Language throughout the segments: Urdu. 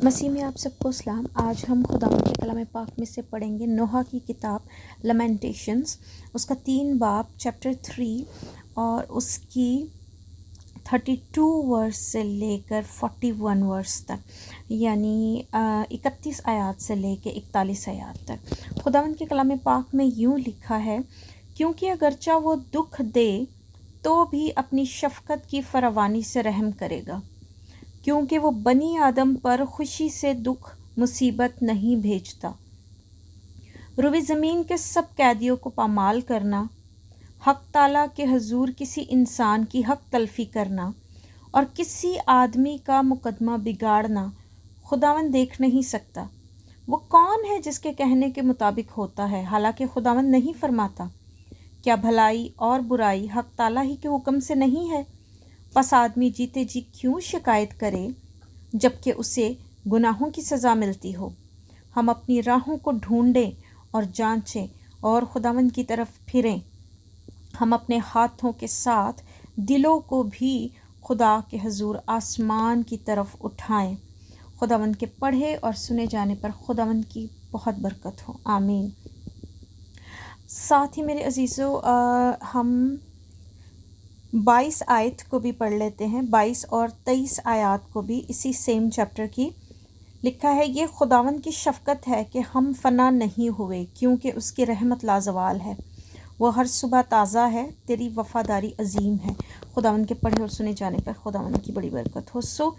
مسیح میں آپ سب کو سلام۔ آج ہم خداوند کے کلام پاک میں سے پڑھیں گے نوح کی کتاب لمنٹیشنز، اس کا 3 باب چیپٹر 3 اور اس کی 32 ورس سے لے کر 41 ورس تک، یعنی 31 آیات سے لے کے 41 آیات تک۔ خداوند کے کلام پاک میں یوں لکھا ہے، کیونکہ اگرچہ وہ دکھ دے تو بھی اپنی شفقت کی فراوانی سے رحم کرے گا، کیونکہ وہ بنی آدم پر خوشی سے دکھ مصیبت نہیں بھیجتا۔ روئے زمین کے سب قیدیوں کو پامال کرنا، حق تعالیٰ کے حضور کسی انسان کی حق تلفی کرنا اور کسی آدمی کا مقدمہ بگاڑنا خداوند دیکھ نہیں سکتا۔ وہ کون ہے جس کے کہنے کے مطابق ہوتا ہے، حالانکہ خداوند نہیں فرماتا؟ کیا بھلائی اور برائی حق تعالیٰ ہی کے حکم سے نہیں ہے؟ پس آدمی جیتے جی کیوں شکایت کرے جبکہ اسے گناہوں کی سزا ملتی ہو؟ ہم اپنی راہوں کو ڈھونڈیں اور جانچیں اور خداوند کی طرف پھریں۔ ہم اپنے ہاتھوں کے ساتھ دلوں کو بھی خدا کے حضور آسمان کی طرف اٹھائیں۔ خداوند کے پڑھے اور سنے جانے پر خداوند کی بہت برکت ہو، آمین۔ ساتھ ہی میرے عزیزو، ہم 22 آیت کو بھی پڑھ لیتے ہیں، 22 اور 23 آیات کو بھی اسی سیم چیپٹر کی۔ لکھا ہے، یہ خداوند کی شفقت ہے کہ ہم فنا نہیں ہوئے، کیونکہ اس کی رحمت لازوال ہے، وہ ہر صبح تازہ ہے، تیری وفاداری عظیم ہے۔ خداوند کے پڑھے اور سنے جانے پر خداوند کی بڑی برکت ہو۔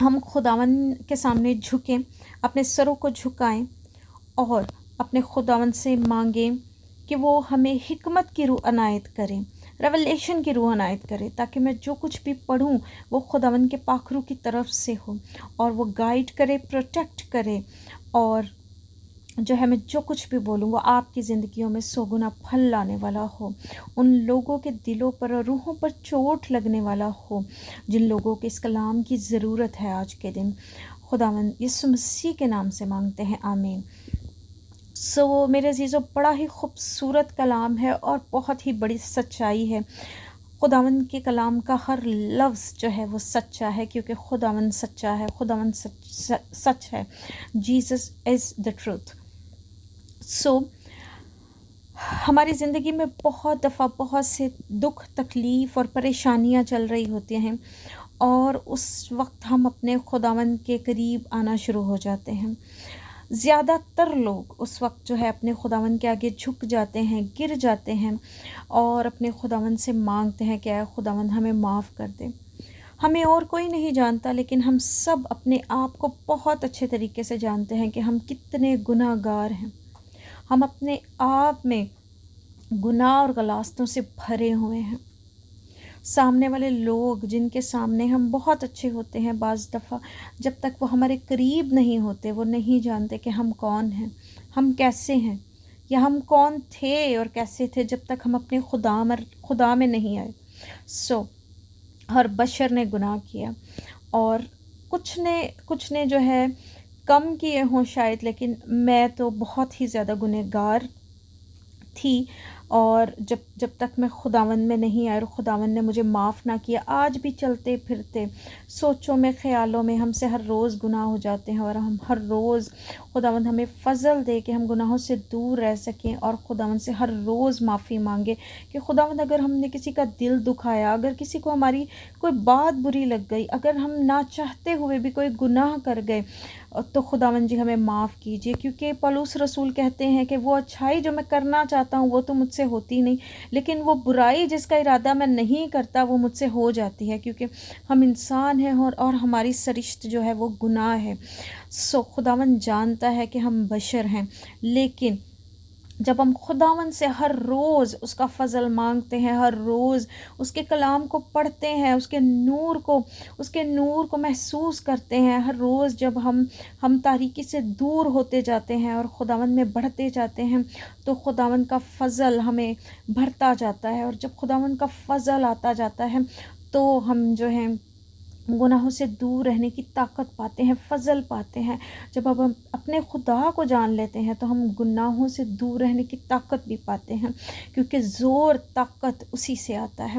ہم خداوند کے سامنے جھکیں، اپنے سروں کو جھکائیں اور اپنے خداوند سے مانگیں کہ وہ ہمیں حکمت کی روح عنایت کریں، ریولیشن کی روح عنایت کرے، تاکہ میں جو کچھ بھی پڑھوں وہ خداوند کے پاک روح کی طرف سے ہو اور وہ گائیڈ کرے، پروٹیکٹ کرے، اور جو ہے میں جو کچھ بھی بولوں وہ آپ کی زندگیوں میں 100 گنا پھل لانے والا ہو، ان لوگوں کے دلوں پر اور روحوں پر چوٹ لگنے والا ہو جن لوگوں کے اس کلام کی ضرورت ہے آج کے دن۔ خداوند یسوع مسیح کے نام سے مانگتے ہیں، آمین۔ میرے عزیزو، بڑا ہی خوبصورت کلام ہے اور بہت ہی بڑی سچائی ہے۔ خداوند کے کلام کا ہر لفظ جو ہے وہ سچا ہے، کیونکہ خداوند سچا ہے، خداوند سچ ہے۔ Jesus is the truth. ہماری زندگی میں بہت دفعہ بہت سے دکھ، تکلیف اور پریشانیاں چل رہی ہوتی ہیں، اور اس وقت ہم اپنے خداوند کے قریب آنا شروع ہو جاتے ہیں۔ زیادہ تر لوگ اس وقت جو ہے اپنے خداوند کے آگے جھک جاتے ہیں، گر جاتے ہیں اور اپنے خداوند سے مانگتے ہیں کہ اے خداوند ہمیں معاف کر دے۔ ہمیں اور کوئی نہیں جانتا، لیکن ہم سب اپنے آپ کو بہت اچھے طریقے سے جانتے ہیں کہ ہم کتنے گناہ گار ہیں۔ ہم اپنے آپ میں گناہ اور غلاستوں سے بھرے ہوئے ہیں۔ سامنے والے لوگ جن کے سامنے ہم بہت اچھے ہوتے ہیں، بعض دفعہ جب تک وہ ہمارے قریب نہیں ہوتے وہ نہیں جانتے کہ ہم کون ہیں، ہم کیسے ہیں، یا ہم کون تھے اور کیسے تھے جب تک ہم اپنے خدا میں نہیں آئے۔ ہر بشر نے گناہ کیا، اور کچھ نے جو ہے کم کیے ہوں شاید، لیکن میں تو بہت ہی زیادہ گنہگار تھی، اور جب تک میں خداوند میں نہیں آئی اور خداوند نے مجھے معاف نہ کیا، آج بھی چلتے پھرتے سوچوں میں، خیالوں میں ہم سے ہر روز گناہ ہو جاتے ہیں، اور ہم ہر روز خداوند ہمیں فضل دے کہ ہم گناہوں سے دور رہ سکیں اور خداوند سے ہر روز معافی مانگے کہ خداوند اگر ہم نے کسی کا دل دکھایا، اگر کسی کو ہماری کوئی بات بری لگ گئی، اگر ہم نہ چاہتے ہوئے بھی کوئی گناہ کر گئے، تو خداوند جی ہمیں معاف کیجیے، کیونکہ پولس رسول کہتے ہیں کہ وہ اچھائی جو میں کرنا چاہتا ہوں وہ تو مجھ سے ہوتی نہیں، لیکن وہ برائی جس کا ارادہ میں نہیں کرتا وہ مجھ سے ہو جاتی ہے، کیونکہ ہم انسان ہیں اور ہماری سرشت جو ہے وہ گناہ ہے۔ خداوند جانتا ہے کہ ہم بشر ہیں، لیکن جب ہم خداوند سے ہر روز اس کا فضل مانگتے ہیں، ہر روز اس کے کلام کو پڑھتے ہیں، اس کے نور کو محسوس کرتے ہیں، ہر روز جب ہم تاریکی سے دور ہوتے جاتے ہیں اور خداوند میں بڑھتے جاتے ہیں، تو خداوند کا فضل ہمیں بھرتا جاتا ہے، اور جب خداوند کا فضل آتا جاتا ہے تو ہم جو ہیں گناہوں سے دور رہنے کی طاقت پاتے ہیں، فضل پاتے ہیں۔ جب ہم اپنے خدا کو جان لیتے ہیں تو ہم گناہوں سے دور رہنے کی طاقت بھی پاتے ہیں، کیونکہ زور طاقت اسی سے آتا ہے۔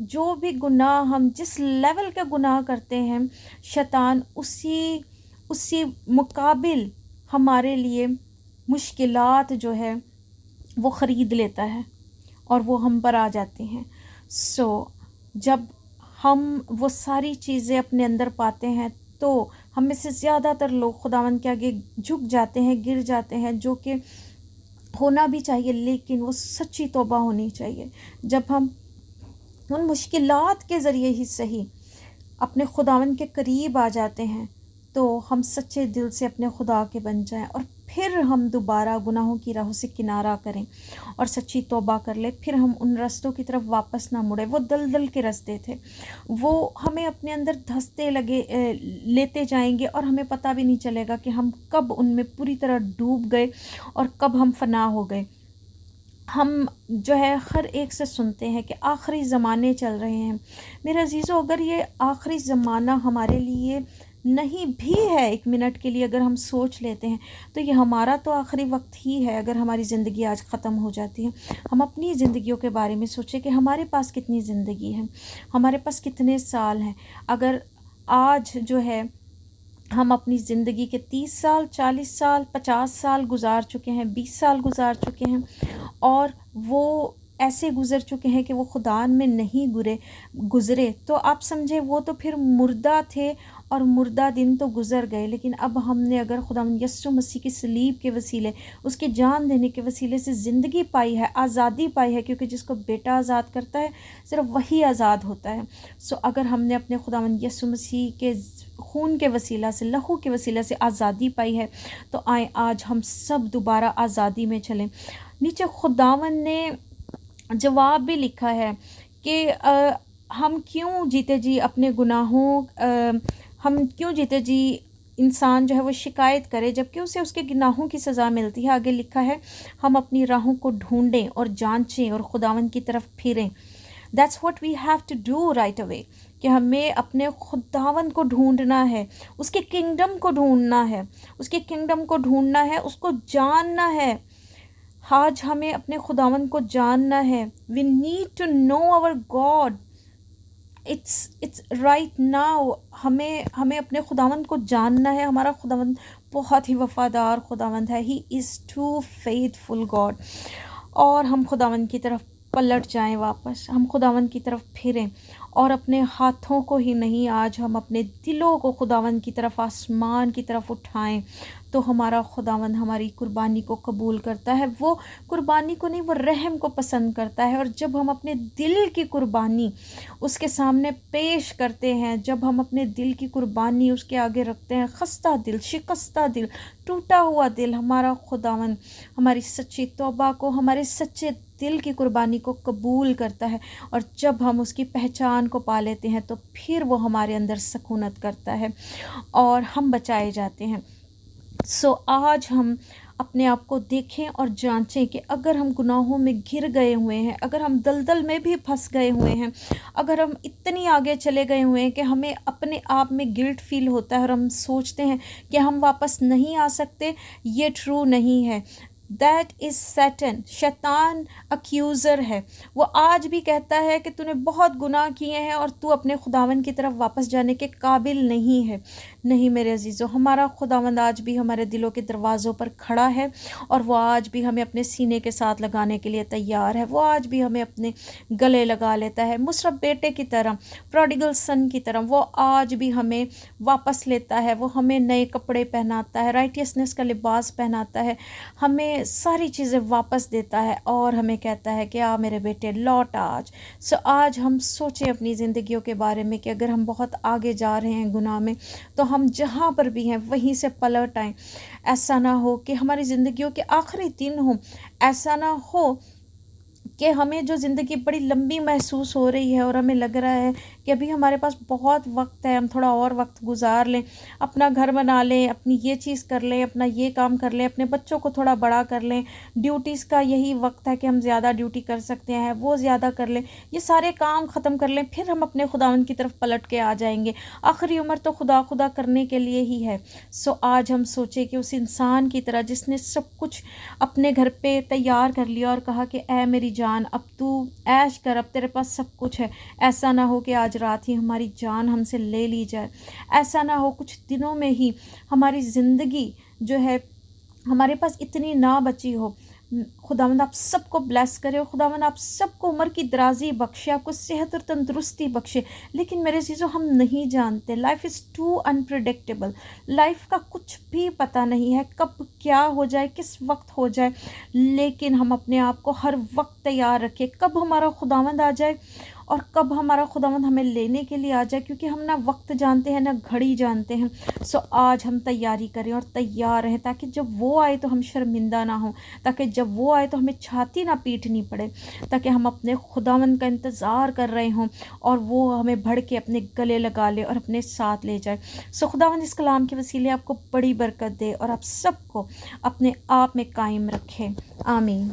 جو بھی گناہ ہم جس لیول کے گناہ کرتے ہیں، شیطان اسی مقابل ہمارے لیے مشکلات جو ہے وہ خرید لیتا ہے اور وہ ہم پر آ جاتی ہیں. جب ہم وہ ساری چیزیں اپنے اندر پاتے ہیں تو ہم میں سے زیادہ تر لوگ خداوند کے آگے جھک جاتے ہیں، گر جاتے ہیں، جو کہ ہونا بھی چاہیے، لیکن وہ سچی توبہ ہونی چاہیے. جب ہم ان مشکلات کے ذریعے ہی صحیح اپنے خداوند کے قریب آ جاتے ہیں تو ہم سچے دل سے اپنے خدا کے بن جائیں، اور پھر ہم دوبارہ گناہوں کی راہوں سے کنارہ کریں اور سچی توبہ کر لیں. پھر ہم ان رستوں کی طرف واپس نہ مڑیں. وہ دلدل کے رستے تھے، وہ ہمیں اپنے اندر دھستے لیتے جائیں گے اور ہمیں پتہ بھی نہیں چلے گا کہ ہم کب ان میں پوری طرح ڈوب گئے اور کب ہم فنا ہو گئے. ہم جو ہے ہر ایک سے سنتے ہیں کہ آخری زمانے چل رہے ہیں. میرے عزیزو، اگر یہ آخری زمانہ ہمارے لیے نہیں بھی ہے، ایک منٹ کے لیے اگر ہم سوچ لیتے ہیں تو یہ ہمارا تو آخری وقت ہی ہے. اگر ہماری زندگی آج ختم ہو جاتی ہے، ہم اپنی زندگیوں کے بارے میں سوچیں کہ ہمارے پاس کتنی زندگی ہے، ہمارے پاس کتنے سال ہیں. اگر آج جو ہے ہم اپنی زندگی کے 30 سال، 40 سال، 50 سال گزار چکے ہیں، 20 سال گزار چکے ہیں، اور وہ ایسے گزر چکے ہیں کہ وہ خدا میں نہیں گزرے، تو آپ سمجھے وہ تو پھر مردہ تھے اور مردہ دن تو گزر گئے. لیکن اب ہم نے اگر خدا یسوع مسیح کی صلیب کے وسیلے، اس کے جان دینے کے وسیلے سے زندگی پائی ہے، آزادی پائی ہے، کیونکہ جس کو بیٹا آزاد کرتا ہے صرف وہی آزاد ہوتا ہے. اگر ہم نے اپنے خدا یسوع مسیح کے خون کے وسیلہ سے، لہو کے وسیلہ سے آزادی پائی ہے، تو آئیں آج ہم سب دوبارہ آزادی میں چلیں. نیچے خداوند نے جواب بھی لکھا ہے کہ ہم کیوں جیتے جی اپنے گناہوں، ہم کیوں جیتے جی انسان جو ہے وہ شکایت کرے جبکہ اسے اس کے گناہوں کی سزا ملتی ہے. آگے لکھا ہے ہم اپنی راہوں کو ڈھونڈیں اور جانچیں اور خداوند کی طرف پھریں. That's what we have to do right away. کہ ہمیں اپنے خداوند کو ڈھونڈنا ہے، اس کے کنگڈم کو ڈھونڈنا ہے، اس کے کنگڈم کو ڈھونڈنا ہے، اس کو جاننا ہے. آج ہمیں اپنے خداوند کو جاننا ہے. We need to know our God. It's right now. ہمیں اپنے خداوند کو جاننا ہے. ہمارا خداوند بہت ہی وفادار خداوند ہے. He is too faithful God. اور ہم خداوند کی طرف پلٹ جائیں، واپس ہم خداوند کی طرف پھریں، اور اپنے ہاتھوں کو ہی نہیں، آج ہم اپنے دلوں کو خداوند کی طرف، آسمان کی طرف اٹھائیں تو ہمارا خداوند ہماری قربانی کو قبول کرتا ہے. وہ قربانی کو نہیں، وہ رحم کو پسند کرتا ہے. اور جب ہم اپنے دل کی قربانی اس کے سامنے پیش کرتے ہیں، جب ہم اپنے دل کی قربانی اس کے آگے رکھتے ہیں، خستہ دل، شکستہ دل، ٹوٹا ہوا دل، ہمارا خداوند ہماری سچی توبہ کو، ہمارے سچے دل کی قربانی کو قبول کرتا ہے. اور جب ہم اس کی پہچان کو پا لیتے ہیں تو پھر وہ ہمارے اندر سکونت کرتا ہے اور ہم بچائے جاتے ہیں. آج ہم اپنے آپ کو دیکھیں اور جانچیں کہ اگر ہم گناہوں میں گر گئے ہوئے ہیں، اگر ہم دلدل میں بھی پھنس گئے ہوئے ہیں، اگر ہم اتنی آگے چلے گئے ہوئے ہیں کہ ہمیں اپنے آپ میں گلٹ فیل ہوتا ہے اور ہم سوچتے ہیں کہ ہم واپس نہیں آ سکتے، یہ ٹرو نہیں ہے. دیٹ از سیٹن، شیطان اکیوزر ہے. وہ آج بھی کہتا ہے کہ تو نے بہت گناہ کیے ہیں اور تو اپنے خداوند کی طرف واپس جانے کے قابل نہیں ہے. نہیں میرے عزیزو، ہمارا خداوند آج بھی ہمارے دلوں کے دروازوں پر کھڑا ہے، اور وہ آج بھی ہمیں اپنے سینے کے ساتھ لگانے کے لیے تیار ہے. وہ آج بھی ہمیں اپنے گلے لگا لیتا ہے، مصرف بیٹے کی طرح، پروڈیگل سن کی طرح. وہ آج بھی ہمیں واپس لیتا ہے، وہ ہمیں نئے کپڑے پہناتا ہے، رائٹیسنس کا لباس پہناتا ہے، ہمیں ساری چیزیں واپس دیتا ہے اور ہمیں کہتا ہے کہ آ میرے بیٹے لوٹ آج. آج ہم سوچیں اپنی زندگیوں کے بارے میں کہ اگر ہم بہت آگے جا رہے ہیں گناہ میں تو ہم جہاں پر بھی ہیں وہیں سے پلٹ آئیں. ایسا نہ ہو کہ ہماری زندگیوں کے آخری دن ہوں، ایسا نہ ہو کہ ہمیں جو زندگی بڑی لمبی محسوس ہو رہی ہے اور ہمیں لگ رہا ہے کہ ابھی ہمارے پاس بہت وقت ہے، ہم تھوڑا اور وقت گزار لیں، اپنا گھر بنا لیں، اپنی یہ چیز کر لیں، اپنا یہ کام کر لیں، اپنے بچوں کو تھوڑا بڑا کر لیں، ڈیوٹیز کا یہی وقت ہے کہ ہم زیادہ ڈیوٹی کر سکتے ہیں، وہ زیادہ کر لیں، یہ سارے کام ختم کر لیں، پھر ہم اپنے خداوند کی طرف پلٹ کے آ جائیں گے۔ آخری عمر تو خدا خدا کرنے کے لیے ہی ہے۔ آج ہم سوچیں کہ اس انسان کی طرح جس نے سب کچھ اپنے گھر پہ تیار کر لیا اور کہا کہ اے میری جان اب تو عیش کر، اب تیرے پاس سب کچھ ہے، ایسا نہ ہو کہ آج رات ہی ہماری جان ہم سے لے لی جائے، ایسا نہ ہو کچھ دنوں میں ہی ہماری زندگی جو ہے ہمارے پاس اتنی نہ بچی ہو۔ خداوند آپ سب کو بلیس کرے اور خداوند آپ سب کو عمر کی درازی بخشے، آپ کو صحت اور تندرستی بخشے۔ لیکن میرے عزیزو ہم نہیں جانتے، life is too unpredictable, life کا کچھ بھی پتہ نہیں ہے کب کیا ہو جائے، کس وقت ہو جائے، لیکن ہم اپنے آپ کو ہر وقت تیار رکھیں، کب ہمارا خداوند آ جائے اور کب ہمارا خداوند ہمیں لینے کے لیے آ جائے، کیونکہ ہم نہ وقت جانتے ہیں نہ گھڑی جانتے ہیں۔ آج ہم تیاری کریں اور تیار رہیں تاکہ جب وہ آئے تو ہم شرمندہ نہ ہوں، تاکہ جب وہ آئے تو ہمیں چھاتی نہ پیٹنی پڑے، تاکہ ہم اپنے خداوند کا انتظار کر رہے ہوں اور وہ ہمیں بڑھ کے اپنے گلے لگا لے اور اپنے ساتھ لے جائے۔ خداوند اس کلام کے وسیلے آپ کو بڑی برکت دے اور آپ سب کو اپنے آپ میں قائم رکھے، آمین۔